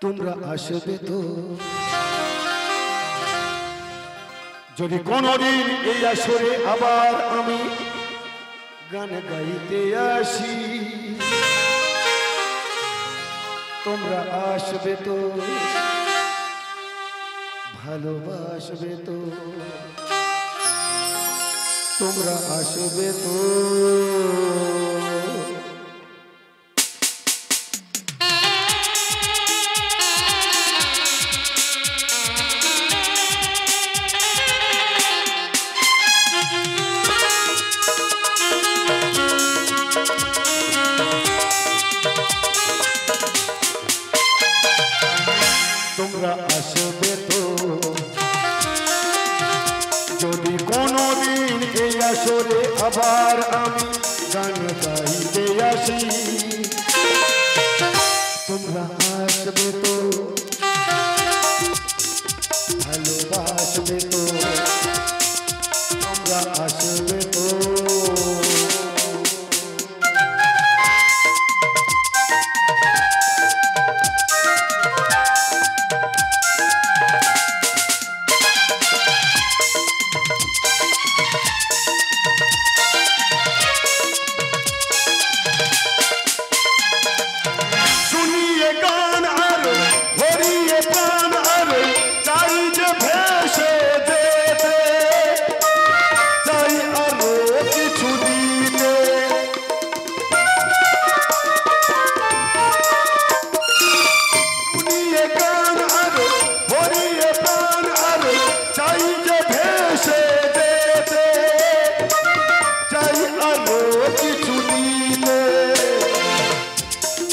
তোমরা আসবে তো যদি কোনদিন এই আসরে আবার আমি গান গাইতে আসি তোমরা আসবে তো ভালোবাসবে তো তোমরা আসবে তো তোমরা আসবে তো যদি কোনদিন এই আসরে আবার আমি গান গাইতে আসি তোমরা আসবে তো ভালোবাসবে তো তোমরা আসবে তো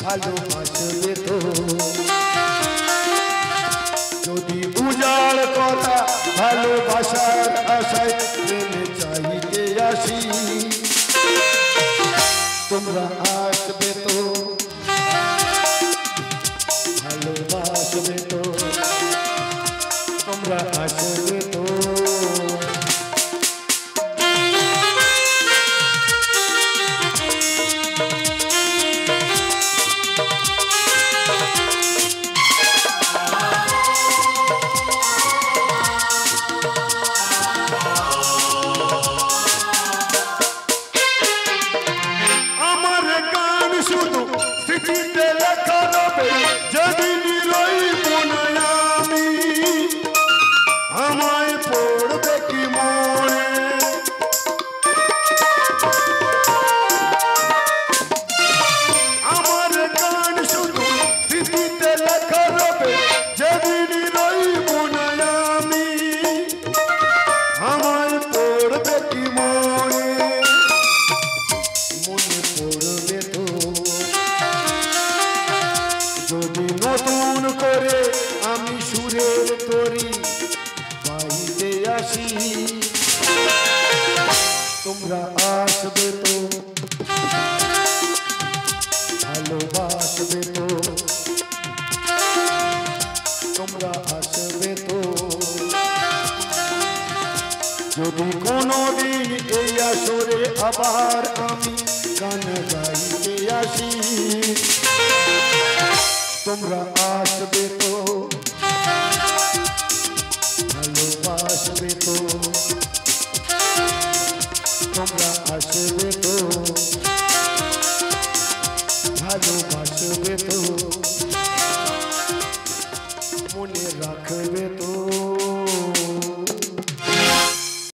ভালোবাসবে তো যদি উজাড় কথা ভালোবাসার আশায় প্রেমে চাইতে আসি তোমরা আসবে তো ভালোবাসবে তো তোমরা আসবে তো যদি নতুন করে আমি সুরের তরি বাইতে আসি তোমরা আসবে তো ভালোবাসবে তো তোমরা আসবে তো যদি কোনদিন এই আসরে আবার আমি গান গাইতে আসি তোমরা আসবে তো ভালোবাসবে তো তোমরা আসবে তো ভালোবাসবে তো মনে রাখবে তো